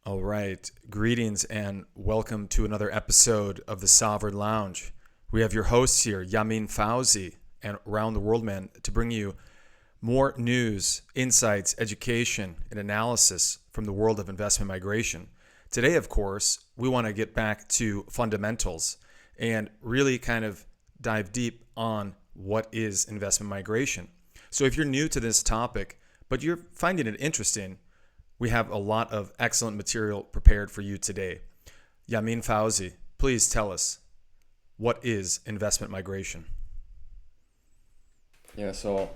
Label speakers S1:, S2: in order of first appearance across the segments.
S1: All right. Greetings and welcome to another episode of the Sovereign Lounge. We have your hosts here, Yamin Fouzi and Around the World Man, to bring you more news, insights, education, and analysis from the world of investment migration. Today, of course, we want to get back to fundamentals and really kind of dive deep on what is investment migration. So if you're new to this topic, but you're finding it interesting, we have a lot of excellent material prepared for you today. Yamin Fouzi, please tell us, what is investment migration?
S2: Yeah, so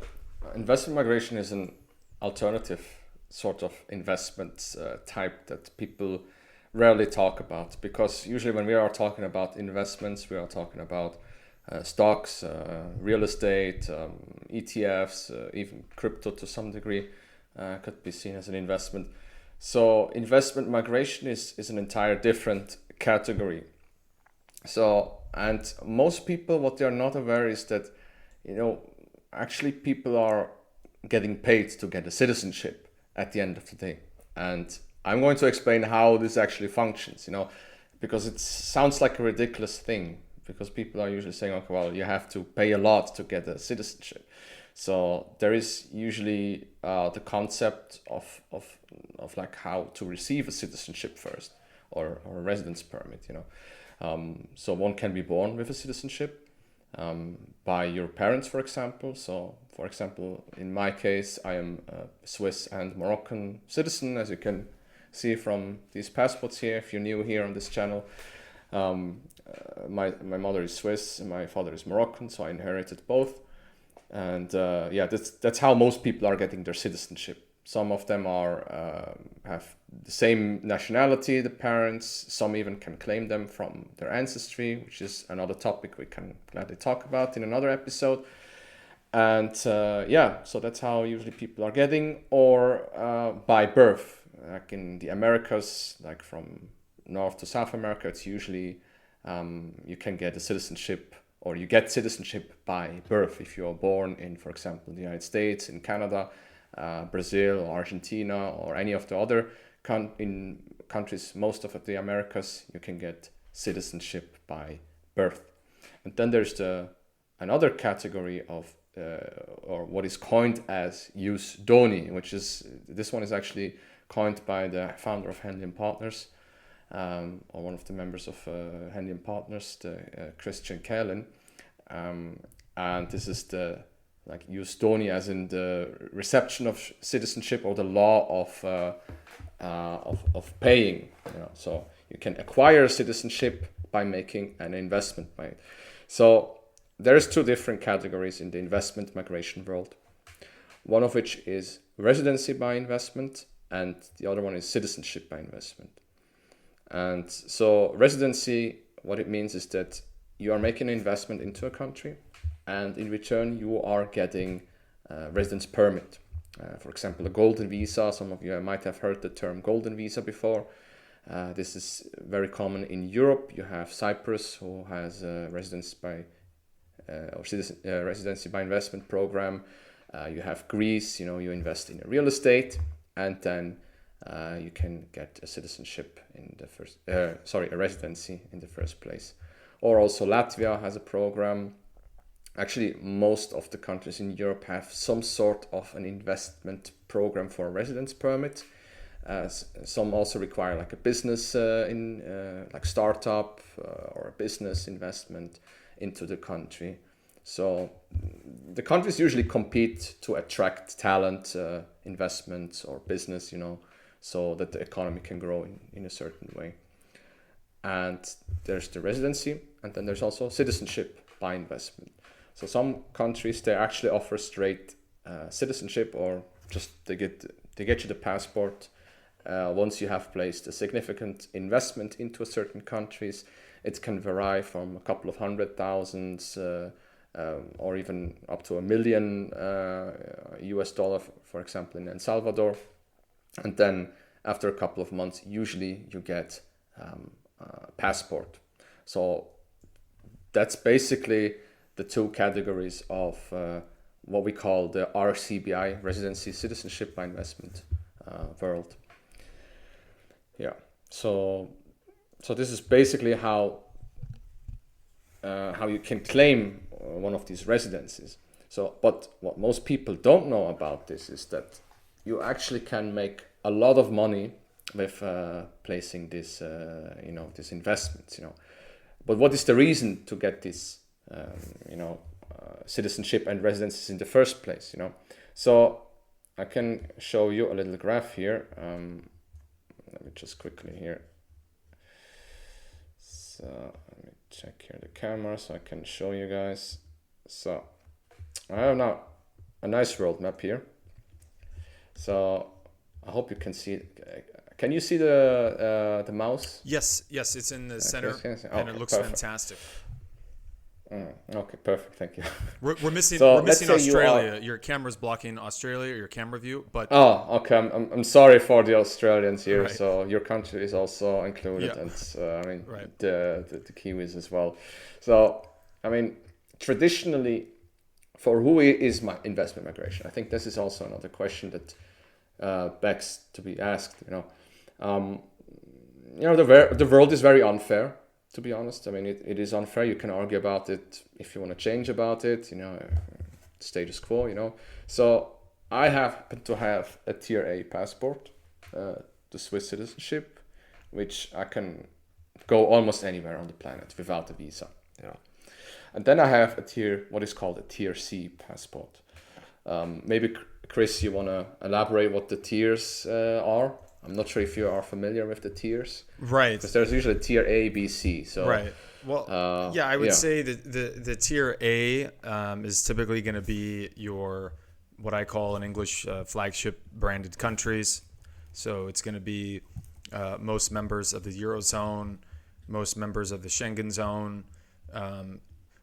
S2: investment migration is an alternative sort of investment type that people rarely talk about, because usually when we are talking about investments, we are talking about stocks, real estate, ETFs, even crypto to some degree could be seen as an investment. So investment migration is an entire different category. So, and most people, what they are not aware is that, actually people are getting paid to get a citizenship at the end of the day. And I'm going to explain how this actually functions, because it sounds like a ridiculous thing, because people are usually saying, okay, well, you have to pay a lot to get a citizenship. So there is usually the concept of like how to receive a citizenship first, or a residence permit, So one can be born with a citizenship by your parents, for example. So, for example, in my case, I am a Swiss and Moroccan citizen, as you can see from these passports here, if you're new here on this channel. My mother is Swiss and my father is Moroccan, so I inherited both. And that's how most people are getting their citizenship. Some of them are have the same nationality, the parents. Some even can claim them from their ancestry, which is another topic we can gladly talk about in another episode. And so that's how usually people are getting, or by birth. Like in the Americas, like from North to South America, it's usually you can get a citizenship, or you get citizenship by birth if you are born in, for example, the United States, in Canada, Brazil, or Argentina, or any of the other in countries, most of the Americas, you can get citizenship by birth. And then there's another category of, or what is coined as jus doni, this one is actually coined by the founder of Henley and Partners, or one of the members of Henley and Partners, the Christian Kellen, and this is the like jus doni, as in the reception of citizenship, or the law of paying. So you can acquire citizenship by making an investment by it. So there's two different categories in the investment migration world. One of which is residency by investment, and the other one is citizenship by investment. And so residency, what it means is that you are making an investment into a country, and in return you are getting a residence permit. For example, a golden visa. Some of you might have heard the term golden visa before. This is very common in Europe. You have Cyprus, who has a residency by investment program. You have Greece. You invest in real estate, and then you can get a citizenship in the first, a residency in the first place. Or also Latvia has a program. Actually, most of the countries in Europe have some sort of an investment program for a residence permit. Some also require like a business like startup or a business investment into the country. So the countries usually compete to attract talent, investments, or business, so that the economy can grow in a certain way. And there's the residency, and then there's also citizenship by investment. So some countries, they actually offer straight citizenship, or just they get you the passport once you have placed a significant investment into a certain countries. It can vary from a couple of $100,000 or even up to $1 million US, for example, in El Salvador. And then after a couple of months, usually you get a passport. So that's basically the two categories of what we call the RCBI, residency, citizenship by investment world. Yeah. So this is basically how you can claim one of these residencies. So, but what most people don't know about this is that you actually can make a lot of money with placing this, this investments. But what is the reason to get this, citizenship and residencies in the first place? So I can show you a little graph here. Let me just quickly here. So let me check here the camera so I can show you guys. So I have now a nice roadmap here. So I hope you can see it. Can you see the mouse?
S1: Yes, it's in the center,
S2: yes.
S1: and it looks
S2: perfect.
S1: fantastic.
S2: Okay, perfect. Thank you.
S1: We're missing
S2: So let's say
S1: Australia. Your camera's blocking Australia, your camera view, but
S2: okay. I'm sorry for the Australians here.
S1: Right.
S2: So your country is also included,
S1: Yeah.
S2: and
S1: Right.
S2: the Kiwis as well. So traditionally, for who is my investment migration? I think this is also another question that begs to be asked. The world is very unfair. To be honest, it is unfair. You can argue about it if you want to change about it. Status quo. So I happen to have a Tier A passport, the Swiss citizenship, which I can go almost anywhere on the planet without a visa. And then I have what is called a Tier C passport. Maybe Chris, you want to elaborate what the tiers are? I'm not sure if you are familiar with the tiers.
S1: Right.
S2: Because there's usually tier A, B, C. So
S1: right. Well, I would say that the tier A is typically going to be your, what I call in English, flagship branded countries. So it's going to be most members of the Eurozone, most members of the Schengen zone,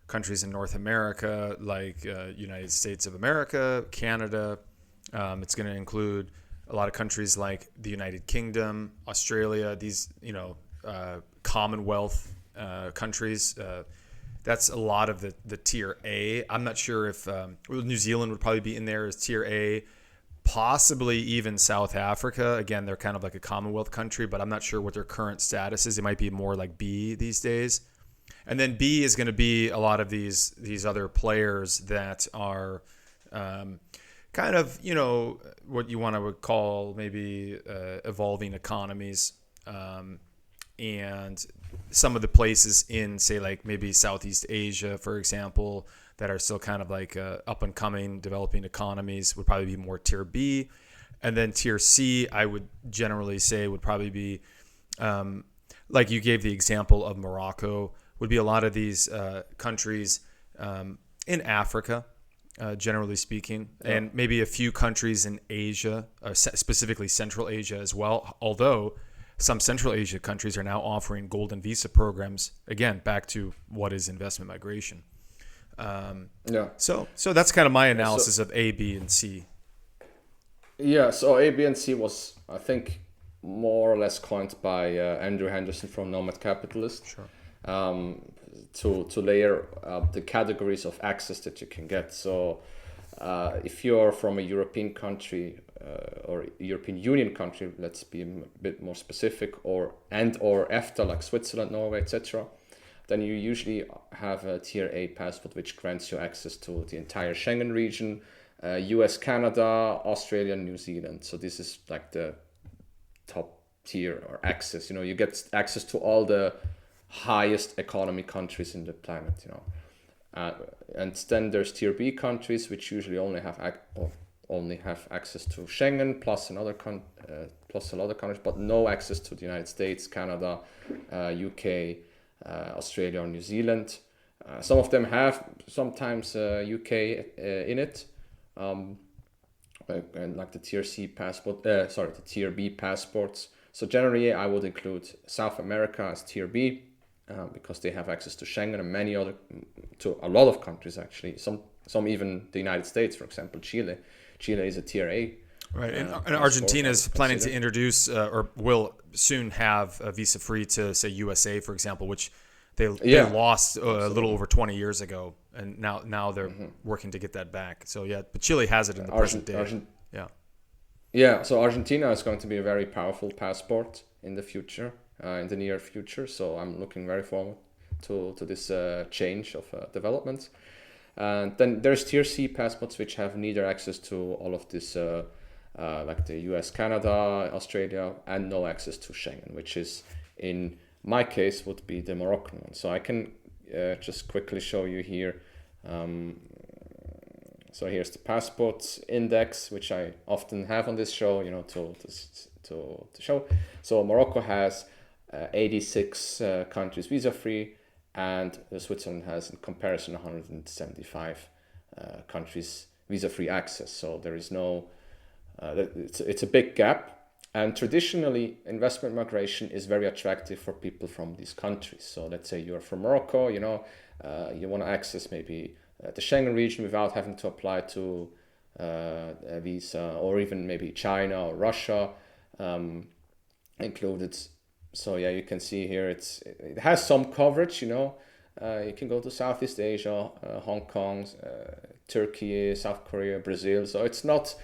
S1: countries in North America like United States of America, Canada. It's going to include a lot of countries like the United Kingdom, Australia, these, Commonwealth countries. That's a lot of the tier A. I'm not sure if New Zealand would probably be in there as tier A, possibly even South Africa. Again, they're kind of like a Commonwealth country, but I'm not sure what their current status is. It might be more like B these days. And then B is going to be a lot of these other players that are kind of, what you want to call maybe evolving economies, and some of the places in, say, like maybe Southeast Asia, for example, that are still kind of like up and coming developing economies would probably be more tier B. And then tier C, I would generally say would probably be, like you gave the example of Morocco, would be a lot of these countries in Africa, generally speaking, and maybe a few countries in Asia, specifically Central Asia as well, although some Central Asia countries are now offering golden visa programs, again, back to what is investment migration. So that's kind of my analysis of A, B, and C.
S2: Yeah, so A, B, and C was, I think, more or less coined by Andrew Henderson from Nomad Capitalist.
S1: Sure.
S2: To layer the categories of access that you can get. So if you're from a European country or European Union country, let's be a bit more specific, or EFTA, like Switzerland, Norway, etc., then you usually have a tier A passport, which grants you access to the entire Schengen region, US, Canada, Australia, New Zealand. So this is like the top tier or access. You get access to all the highest economy countries in the planet, and then there's tier B countries, which usually only have access to Schengen plus a lot of countries, but no access to the United States, Canada, UK, Australia, or New Zealand. Some of them have sometimes UK in it, and like the tier C passport, the tier B passports. So generally, I would include South America as tier B. Because they have access to Schengen and to a lot of countries actually. Some even the United States, for example, Chile. Chile is a tier A.
S1: Right, and Argentina is planning to introduce or will soon have a visa free to, say, USA, for example, which they lost a little over 20 years ago, and now they're working to get that back. So but Chile has it in the present day.
S2: Yeah, so Argentina is going to be a very powerful passport in the future, in the near future. So I'm looking very forward to this change of development. And then there's tier C passports which have neither access to all of this, like the US, Canada, Australia, and no access to Schengen, which is in my case would be the Moroccan one. So I can just quickly show you here. So here's the passport index, which I often have on this show, to show. So Morocco has 86 countries visa-free, and Switzerland has, in comparison, 175 countries visa-free access. So there is no, it's a big gap. And traditionally, investment migration is very attractive for people from these countries. So let's say you're from Morocco, you want to access maybe the Schengen region without having to apply to a visa, or even maybe China or Russia included. So yeah, you can see here it has some coverage. You can go to Southeast Asia, Hong Kong, Turkey, South Korea, Brazil. So it's not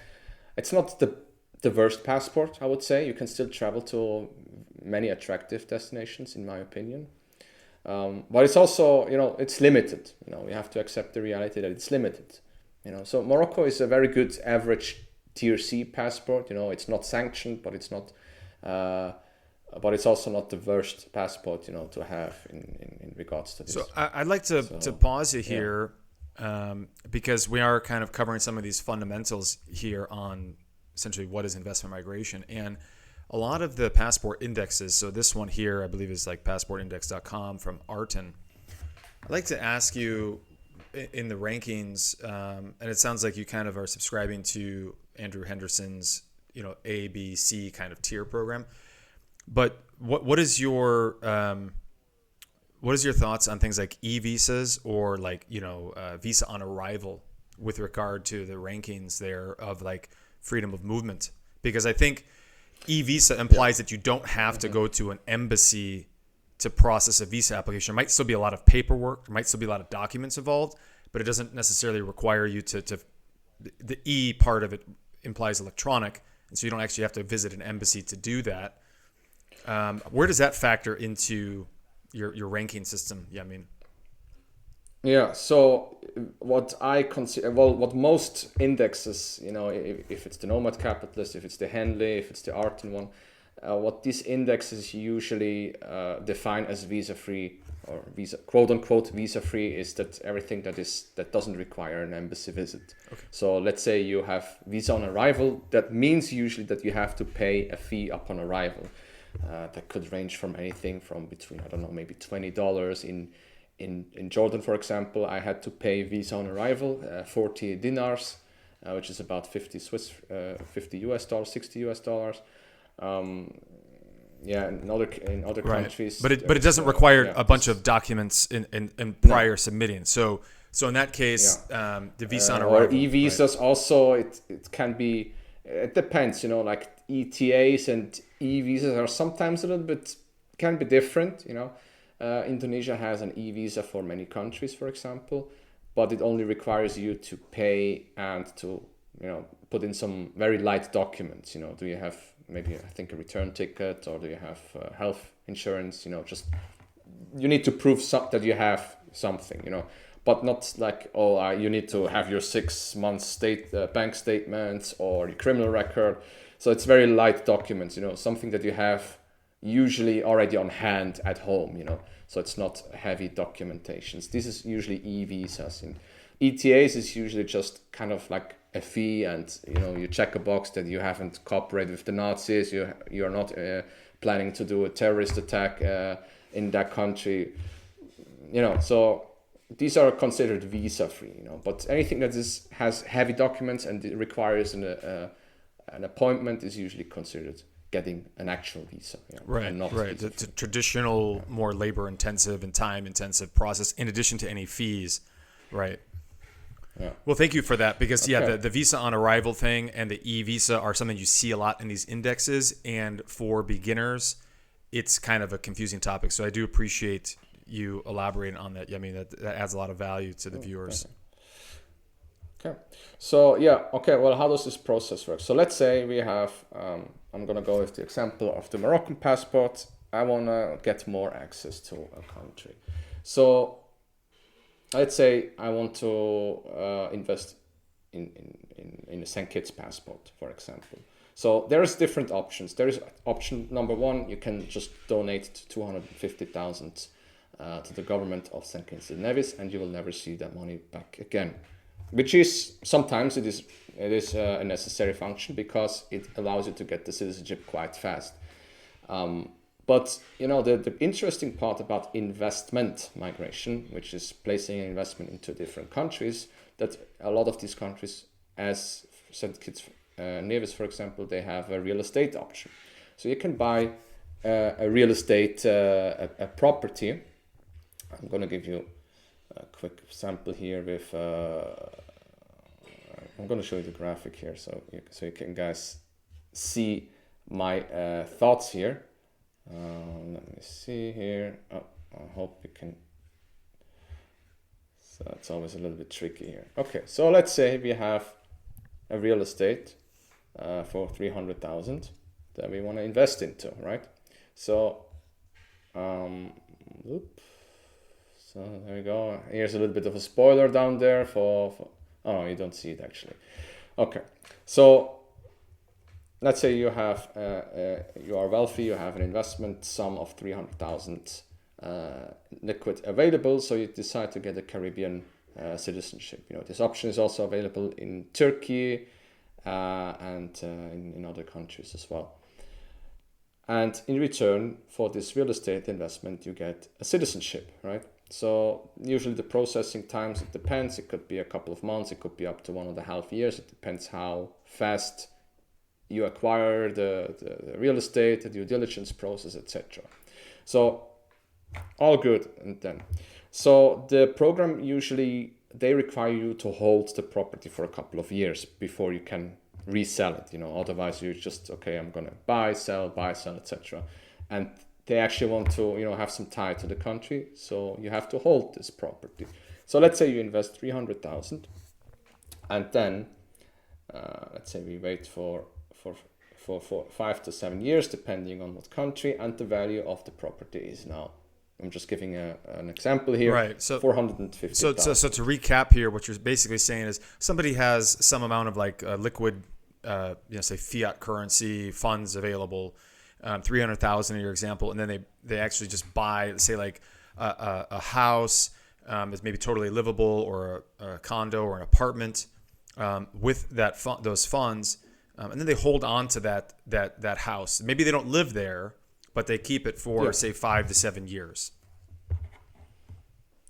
S2: the worst passport, I would say. You can still travel to many attractive destinations, in my opinion. But it's also, it's limited. We have to accept the reality that it's limited. So Morocco is a very good average tier C passport. It's not sanctioned, but it's not, but it's also not the worst passport, to have in regards to this.
S1: So I'd like to pause you here, because we are kind of covering some of these fundamentals here on essentially what is investment migration. And a lot of the passport indexes, so this one here, I believe is like passportindex.com from Arton. I'd like to ask you in the rankings, and it sounds like you kind of are subscribing to Andrew Henderson's, A, B, C kind of tier program. But what is your thoughts on things like e-visas or like, visa on arrival with regard to the rankings there of like freedom of movement? Because I think e-visa implies that you don't have to go to an embassy to process a visa application. There might still be a lot of paperwork. There might still be a lot of documents involved, but it doesn't necessarily require you to the E part of it implies electronic. And so you don't actually have to visit an embassy to do that. Where does that factor into your ranking system, Yamin?
S2: Yeah, so what I consider, what most indexes, if it's the Nomad Capitalist, if it's the Henley, if it's the Arton one, what these indexes usually define as visa-free or visa, quote-unquote visa-free, is that everything that doesn't require an embassy visit. Okay. So let's say you have visa on arrival, that means usually that you have to pay a fee upon arrival. That could range from anything from between, I don't know, maybe $20 in Jordan, for example. I had to pay visa on arrival, 40 dinars, which is about 50 US dollars, 60 US dollars. In other countries.
S1: But it doesn't require a bunch of documents in prior submitting. So in that case, the visa on arrival.
S2: Or e-visas also, it can be, it depends, like ETAs and e-visas are sometimes a little bit, can be different, Indonesia has an e-visa for many countries, for example, but it only requires you to pay and to, put in some very light documents. Do you have maybe, I think, a return ticket, or do you have health insurance? Just you need to prove that you have something, but not like, you need to have your 6 months bank statements or your criminal record. So it's very light documents, something that you have usually already on hand at home, so it's not heavy documentations. This is usually e-visas. And ETAs is usually just kind of like a fee, and you check a box that you haven't cooperated with the Nazis, you're not planning to do a terrorist attack in that country, so these are considered visa free, but anything that has heavy documents and it requires an appointment is usually considered getting an actual visa.
S1: Right. The traditional, more labor intensive and time intensive process in addition to any fees. Right. Yeah. Well, thank you for that, because the visa on arrival thing and the e-visa are something you see a lot in these indexes, and for beginners, it's kind of a confusing topic. So I do appreciate you elaborating on that. I mean, that adds a lot of value to the viewers.
S2: Okay. So yeah, okay, well, how does this process work? So let's say we have, I'm gonna go with the example of the Moroccan passport. I wanna get more access to a country. So let's say I want to invest in a St. Kitts passport, for example. So there's different options. There is option number one, you can just donate 250,000 to the government of St. Kitts and Nevis, and you will never see that money back again. Which is sometimes it is a necessary function because it allows you to get the citizenship quite fast. But you know the interesting part about investment migration, which is placing an investment into different countries, that a lot of these countries, as St. Kitts Nevis, for example, they have a real estate option. So you can buy a real estate, a property. I'm going to give you a quick sample here with. I'm going to show you the graphic here, so you can guys see my thoughts here. Let me see here. Oh, I hope you can. So it's always a little bit tricky here. Okay, so let's say we have a real estate for 300,000 that we want to invest into, right? So, so there we go. Here's a little bit of a spoiler down there for oh no, you don't see it actually. Okay, so let's say you have you are wealthy, you have an investment sum of 300,000 liquid available, so you decide to get a Caribbean citizenship. You know, this option is also available in Turkey and in other countries as well. And in return for this real estate investment, you get a citizenship, right? So usually the processing times, it depends. It could be a couple of months, it could be up to 1.5 years. It depends how fast you acquire the real estate, the due diligence process, etc. So all good. And then, so the program usually, they require you to hold the property for a couple of years before you can resell it. You know, otherwise you just, okay, I'm gonna buy, sell, etc. And they actually want to, you know, have some tie to the country, so you have to hold this property. So let's say you invest 300,000, and then let's say we wait for 5 to 7 years, depending on what country, and the value of the property is now. I'm just giving an example here.
S1: Right. So
S2: 450,000.
S1: So to recap here, what you're basically saying is somebody has some amount of like liquid, say fiat currency funds available, 300,000 in your example, and then they actually just buy, say like a house that's maybe totally livable, or a condo or an apartment with those funds, and then they hold on to that house. Maybe they don't live there, but they keep it for say 5 to 7 years.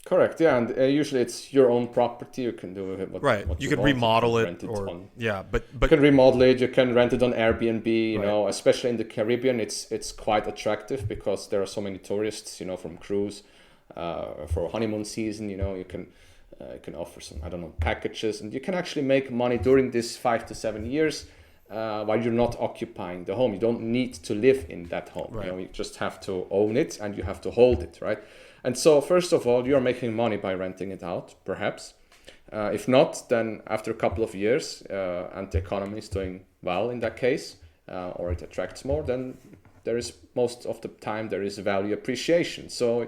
S2: Correct. Yeah, and usually it's your own property. You can do it. What
S1: you can remodel it,
S2: but you can remodel it. You can rent it on Airbnb. You know, especially in the Caribbean, it's quite attractive because there are so many tourists. You know, from cruise, for honeymoon season. You know, you can offer some, I don't know, packages, and you can actually make money during this 5 to 7 years. While you're not occupying the home. You don't need to live in that home.
S1: Right.
S2: You know, you just have to own it and you have to hold it, right? And so first of all, you're making money by renting it out, perhaps. If not, then after a couple of years, and the economy is doing well in that case, or it attracts more, then there is, most of the time, there is value appreciation. So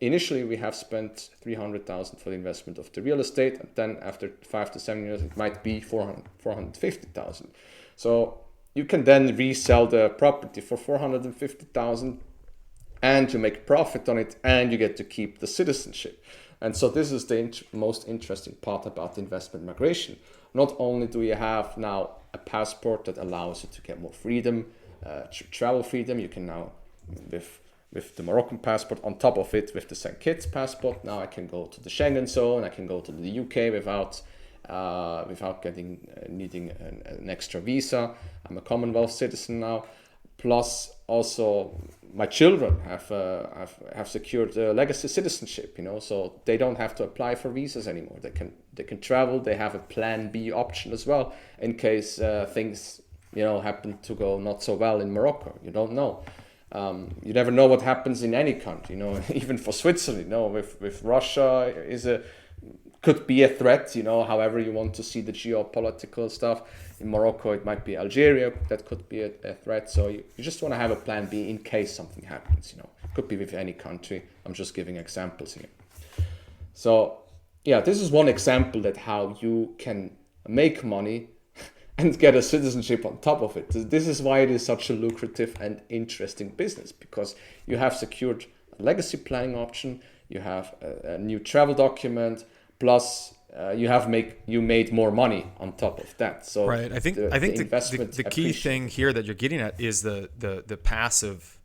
S2: initially we have spent 300,000 for the investment of the real estate, and then after 5 to 7 years, it might be 450,000. So you can then resell the property for 450,000, and you make profit on it, and you get to keep the citizenship. And so this is the most interesting part about investment migration. Not only do you have now a passport that allows you to get more freedom, travel freedom, you can now, with the Moroccan passport on top of it, with the St. Kitts passport, now I can go to the Schengen zone, I can go to the UK without needing an extra visa. I'm a Commonwealth citizen now. Plus, also my children have secured legacy citizenship. You know, so they don't have to apply for visas anymore. They can travel. They have a Plan B option as well in case things, you know, happen to go not so well in Morocco. You don't know. You never know what happens in any country. You know, even for Switzerland. You know, with Russia is a could be a threat, however you want to see the geopolitical stuff. In Morocco, it might be Algeria that could be a threat. So you just want to have a plan B in case something happens, It could be with any country. I'm just giving examples here. So yeah, this is one example that how you can make money and get a citizenship on top of it. This is why it is such a lucrative and interesting business, because you have secured a legacy planning option, you have a new travel document, plus you made more money on top of that. So
S1: right. I think the key thing here that you're getting at is the passive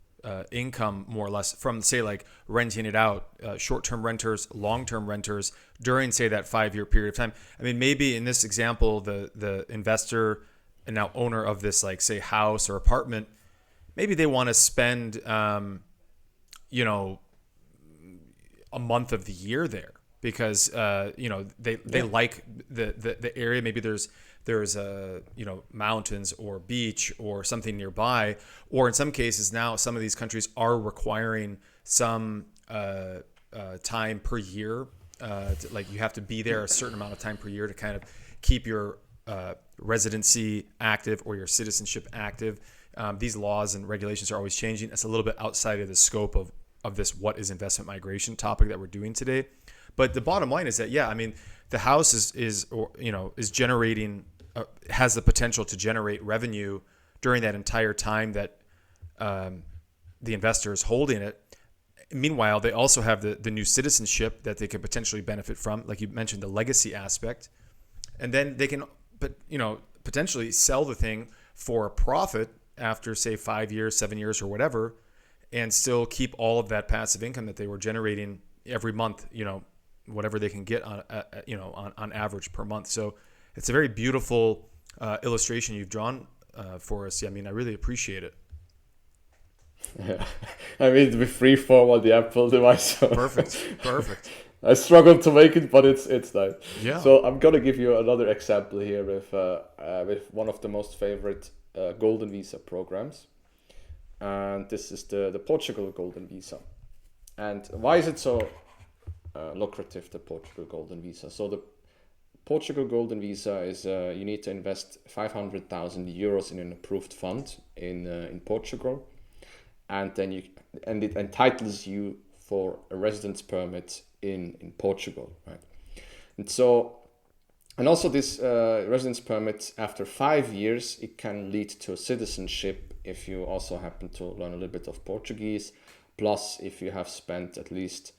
S1: income, more or less, from, say, like renting it out, short-term renters, long-term renters during, say, that 5-year period of time. I mean, maybe in this example, the investor and now owner of this, like, say, house or apartment, maybe they want to spend, a month of the year there because, they like the area. Maybe there's mountains or beach or something nearby, or in some cases now some of these countries are requiring some time per year, like you have to be there a certain amount of time per year to kind of keep your residency active or your citizenship active. These laws and regulations are always changing. It's a little bit outside of the scope of this what is investment migration topic that we're doing today. But the bottom line is that, yeah, I mean, the house is generating, has the potential to generate revenue during that entire time that the investor is holding it. Meanwhile, they also have the new citizenship that they could potentially benefit from, like you mentioned, the legacy aspect, and then they can, potentially sell the thing for a profit after, say, 5 years, 7 years, or whatever, and still keep all of that passive income that they were generating every month, whatever they can get on average per month. So it's a very beautiful illustration you've drawn for us. I mean, I really appreciate it.
S2: Yeah, I mean, with freeform on the Apple device. So
S1: Perfect.
S2: I struggled to make it, but it's nice.
S1: Yeah.
S2: So I'm gonna give you another example here with one of the most favorite golden visa programs, and this is the Portugal golden visa. And why is it so lucrative, the Portugal golden visa? So the Portugal golden visa is you need to invest 500,000 euros in an approved fund in Portugal, and then it entitles you for a residence permit in Portugal, right? And also this residence permit, after 5 years, it can lead to a citizenship if you also happen to learn a little bit of Portuguese, plus if you have spent at least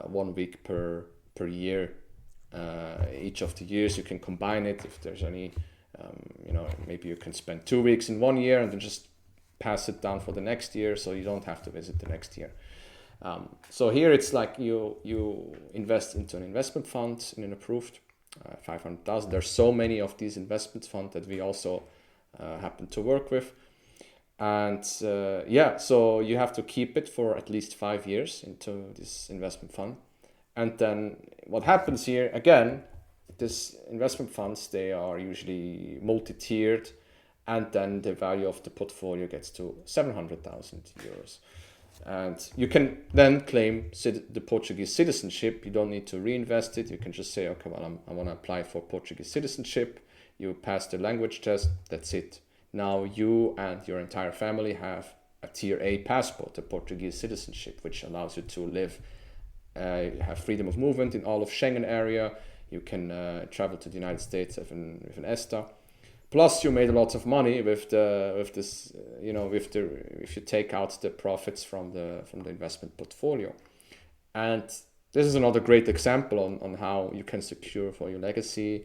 S2: 1 week per year. Each of the years you can combine it. If there's any, maybe you can spend 2 weeks in 1 year and then just pass it down for the next year, so you don't have to visit the next year. So here it's like you invest into an investment fund in an approved 500,000. There's so many of these investment funds that we also happen to work with. And so you have to keep it for at least 5 years into this investment fund. And then what happens here, again, these investment funds, they are usually multi-tiered, and then the value of the portfolio gets to 700,000 euros. And you can then claim the Portuguese citizenship. You don't need to reinvest it. You can just say, okay, well, I want to apply for Portuguese citizenship. You pass the language test. That's it. Now you and your entire family have a Tier A passport, a Portuguese citizenship, which allows you to live, have freedom of movement in all of Schengen area. You can travel to the United States with an ESTA. Plus, you made a lot of money with this, if you take out the profits from the investment portfolio. And this is another great example on how you can secure for your legacy.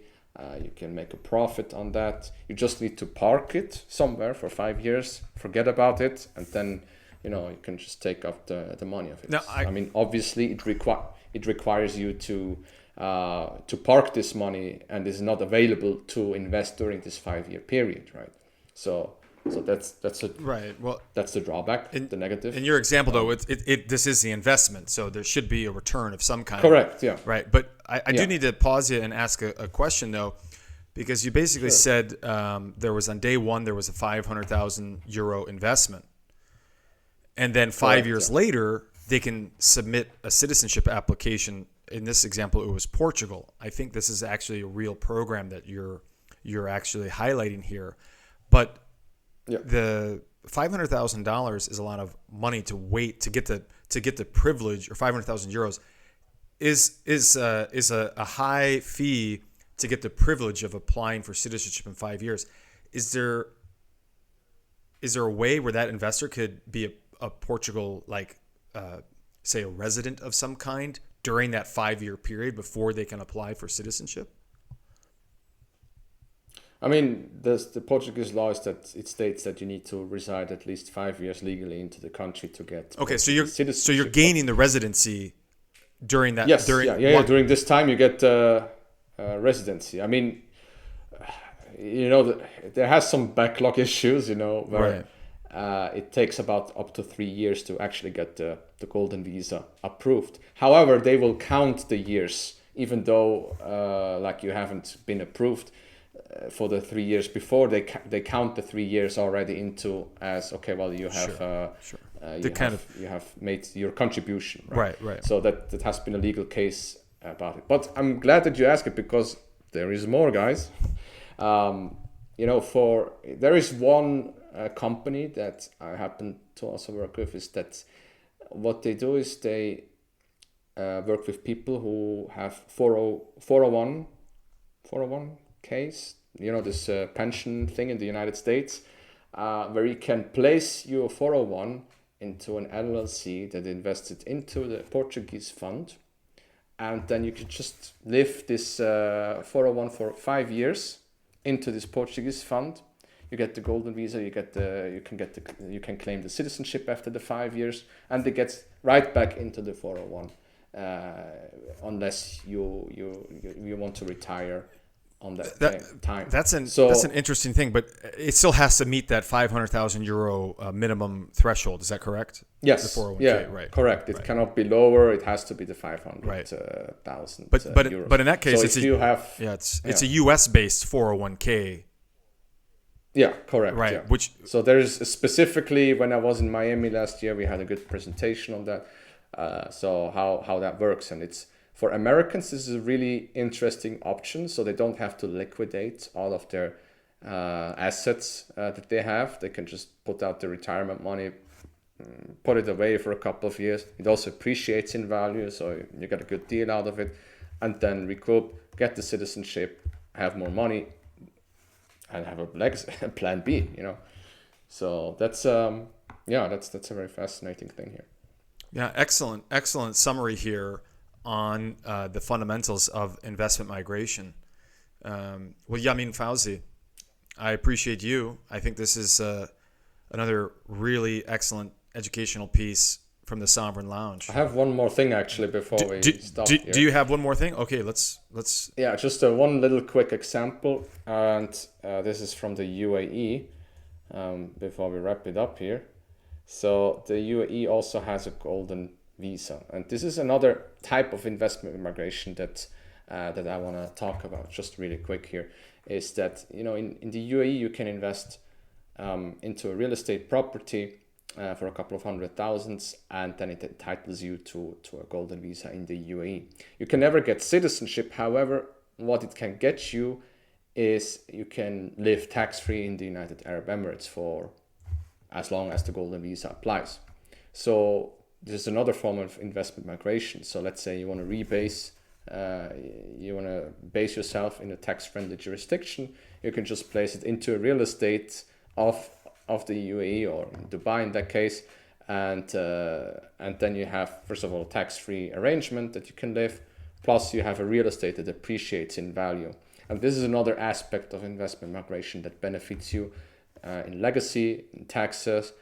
S2: You can make a profit on that. You just need to park it somewhere for 5 years, forget about it, and then you can just take out the money of it.
S1: Now,
S2: I mean, obviously, it requires you to park this money, and is not available to invest during this 5-year period, right? So that's
S1: right. Well,
S2: that's the drawback, the negative.
S1: In your example, though, this is the investment, so there should be a return of some kind.
S2: Correct. Yeah.
S1: Right. But I do need to pause you and ask a question, though, because you basically said there was, on day one, there was a 500,000 euro investment, and then 5 years later they can submit a citizenship application in this example, it was Portugal. I think this is actually a real program that you're actually highlighting here. But
S2: Yeah.
S1: the $500,000 is a lot of money to wait to get the privilege, or 500,000 euros is a high fee to get the privilege of applying for citizenship in 5 years. Is there a way where that investor could be a Portugal, like say a resident of some kind during that 5-year period before they can apply for citizenship?
S2: I mean, the Portuguese law is that it states that you need to reside at least 5 years legally into the country to get
S1: Okay,
S2: citizenship.
S1: so you're gaining the residency during that.
S2: Yes,
S1: during
S2: yeah. During this time, you get residency. I mean, there has some backlog issues, where it takes about up to 3 years to actually get the golden visa approved. However, they will count the years, even though like you haven't been approved for the 3 years before. They count the 3 years already into as, okay, well, you have you have made your contribution, right?
S1: Right.
S2: So that has been a legal case about it. But I'm glad that you asked it, because there is more, guys. There is one company that I happen to also work with, is that what they do is they work with people who have 401ks, this pension thing in the United States, where you can place your 401 into an LLC that invested into the Portuguese fund, and then you can just live this 401 for 5 years into this Portuguese fund. You get the golden visa. You can claim the citizenship after the 5 years, and it gets right back into the 401, unless you want to retire on that time.
S1: That's an interesting thing, but it still has to meet that 500,000 euro minimum threshold. Is that correct?
S2: Yes.
S1: The 401k,
S2: yeah.
S1: Right.
S2: Correct. It cannot be lower. It has to be the 500,000.
S1: But in that case,
S2: so
S1: it's a US based 401k.
S2: Yeah, correct.
S1: Right.
S2: Yeah. So there's specifically, when I was in Miami last year, we had a good presentation on that. So how that works, and it's for Americans, this is a really interesting option. So they don't have to liquidate all of their assets that they have. They can just put out the retirement money, put it away for a couple of years. It also appreciates in value, so you get a good deal out of it, and then recoup, get the citizenship, have more money, and have a plan B. So that's that's a very fascinating thing here.
S1: Yeah, excellent summary here on the fundamentals of investment migration. Well, Yamin Fouzi, I appreciate you. I think this is another really excellent educational piece from the Sovereign Lounge.
S2: I have one more thing actually before we stop.
S1: Do you have one more thing? Okay, let's.
S2: Yeah, just one little quick example, and this is from the UAE. Before we wrap it up here, so the UAE also has a golden visa, and this is another type of investment immigration that I want to talk about just really quick here. Is that in the UAE you can invest into a real estate property for a couple of $100,000, and then it entitles you to a golden visa in the UAE. You can never get citizenship. However, what it can get you is you can live tax-free in the United Arab Emirates for as long as the golden visa applies. So this is another form of investment migration. So let's say you want to rebase, you want to base yourself in a tax-friendly jurisdiction. You can just place it into a real estate of the UAE or Dubai in that case, and then you have, first of all, a tax-free arrangement that you can live, plus you have a real estate that appreciates in value. And this is another aspect of investment migration that benefits you in legacy, in taxes,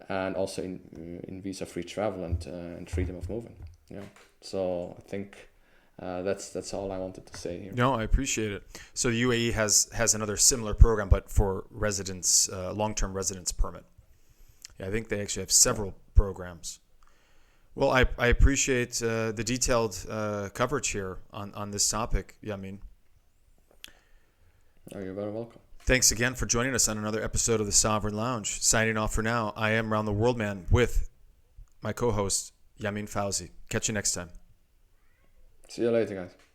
S2: and also in visa-free travel and freedom of movement. Yeah. So I think that's all I wanted to say here.
S1: No, I appreciate it. So the UAE has another similar program, but for residents, long-term residence permit. Yeah, I think they actually have several programs. Well, I appreciate the detailed coverage here on this topic, Yamin.
S2: Oh, you're very welcome.
S1: Thanks again for joining us on another episode of the Sovereign Lounge. Signing off for now, I am Round the World Man with my co-host, Yamin Fouzi. Catch you next time.
S2: See you later, guys.